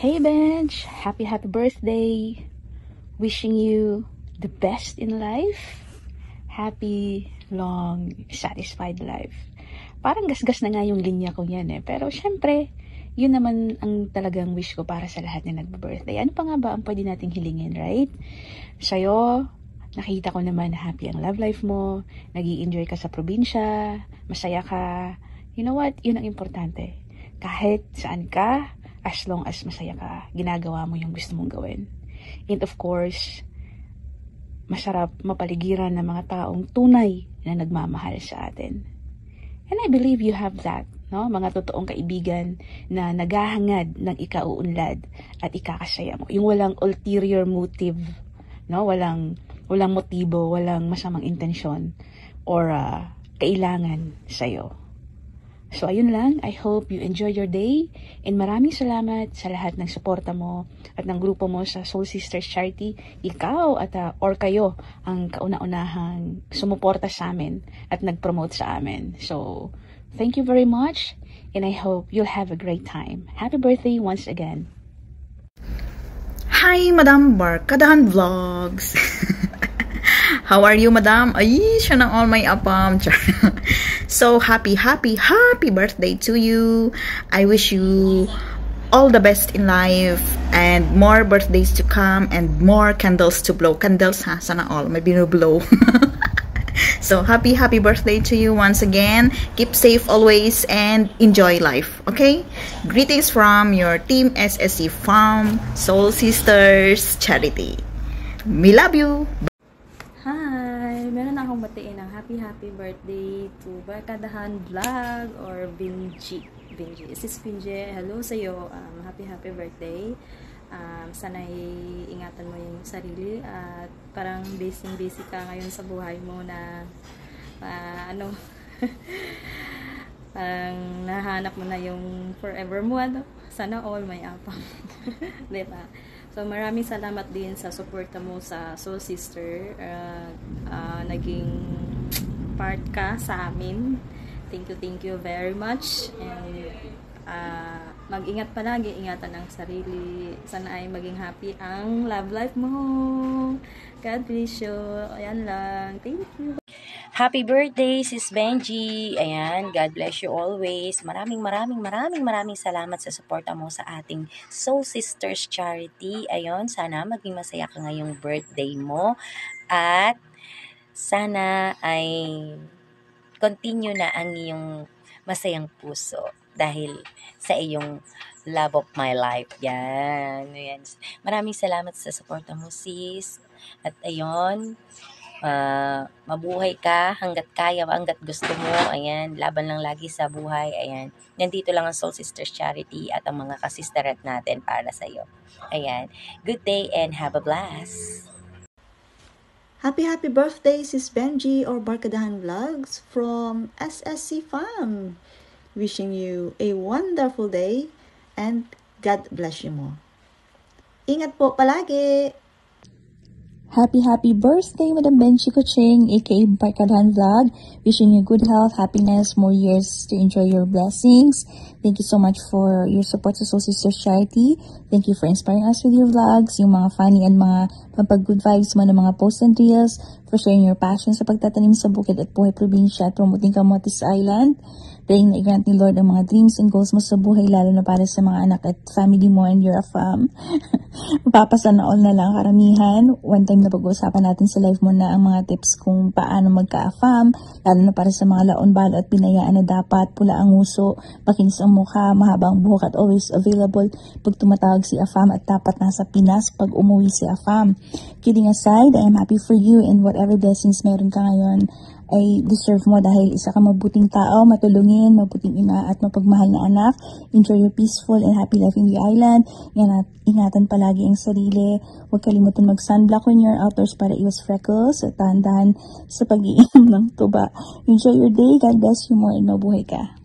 Hey Benj! Happy birthday! Wishing you the best in life. Happy, long, satisfied life. Parang gasgas na nga yung linya ko yan eh. Pero syempre, yun naman ang talagang wish ko para sa lahat na nagbe-birthday. Ano pa nga ba ang pwede nating hilingin, right? Sa'yo, nakita ko naman na happy ang love life mo, nag-i-enjoy ka sa probinsya, masaya ka. You know what? Yun ang importante. Kahit saan ka, as long as masaya ka, ginagawa mo yung gusto mong gawin. And of course, masarap mapaligiran ng mga taong tunay na nagmamahal sa atin. And I believe you have that, no? Mga totoong kaibigan na naghahangad ng ikauunlad at ikakasaya mo. Yung walang ulterior motive, no? Walang motibo, walang masamang intensyon or kailangan sa'yo. So, ayun lang. I hope you enjoy your day. And maraming salamat sa lahat ng suporta mo at ng grupo mo sa Soul Sisters Charity. Ikaw at or kayo ang kauna-unahang sumuporta sa amin at nag-promote sa amin. So, thank you very much. And I hope you'll have a great time. Happy birthday once again. Hi, Madam Barkadahan Vlogs. How are you, Madam? Ay, siya na all my apam. So, happy birthday to you. I wish you all the best in life and more birthdays to come and more candles to blow. Candles, ha? Sana all. May binublow. So, happy birthday to you once again. Keep safe always and enjoy life, okay? Greetings from your Team SSC Farm Soul Sisters Charity. We love you. Hi! Meron akong batiin ng happy birthday to Barkadahan Vlog or Benji. Is this Benji? Hello sa'yo. Happy birthday. Sana'y ingatan mo yung sarili at parang busy ka ngayon sa buhay mo na parang nahanap mo na yung forever mo. Sana all may apang. Diba? So, maraming salamat din sa suporta mo sa Soul Sister. Naging part ka sa amin. Thank you very much. And mag-ingat palagi, ingatan ang sarili. Sana ay maging happy ang love life mo. God bless you. Ayan lang. Thank you. Happy birthday, Sis Benji. Ayan, God bless you always. Maraming salamat sa suporta mo sa ating Soul Sisters Charity. Ayun, sana maging masaya ka ngayong birthday mo. At sana ay continue na ang iyong masayang puso dahil sa iyong love of my life. Yan. Maraming salamat sa suporta mo, sis. At ayun, mabuhay ka hanggat kaya, hanggat gusto mo. Ayan, laban lang lagi sa buhay. Ayan, nandito lang ang Soul Sisters Charity at ang mga kasisterat natin para sa iyo. Ayan, good day and have a blast. Happy birthday, Sis Benji or Barkadahan Vlogs from SSC Farm. Wishing you a wonderful day and God bless you more. Ingat po palagi. Happy birthday, Madam Benji Kuching, aka Barkadahan Vlog. Wishing you good health, happiness, more years to enjoy your blessings. Thank you so much for your support sa Soul Sisters Charity. Thank you for inspiring us with your vlogs, yung mga funny and mga pampag-good vibes mo ng mga posts and reels, for sharing your passion sa pagtatanim sa bukid at buhay probinsya at promoting Camotes Island. Praying na i-grant ni Lord ang mga dreams and goals mo sa buhay, lalo na para sa mga anak at family mo and your fam. Mapapasana all na lang karamihan. One time na pag-uusapan natin sa live mo na ang mga tips kung paano magka-fam, lalo na para sa mga laon, balo at pinayaan na dapat pula ang uso, makinis ang mukha, mahabang buhok at always available pag tumatawag si Afam at dapat nasa Pinas pag umuwi si Afam. Kidding aside, I am happy for you and whatever blessings meron ka ngayon ay deserve mo dahil isa ka mabuting tao, matulungin, mabuting ina at mapagmahal na anak. Enjoy your peaceful and happy life in the island. Ingatan palagi ang sarili. Huwag kalimutan mag-sunblock when you're outdoors para iwas freckles at tahan-tahan sa pag-iinom ng tuba. Enjoy your day. God bless you more and mabuhay ka.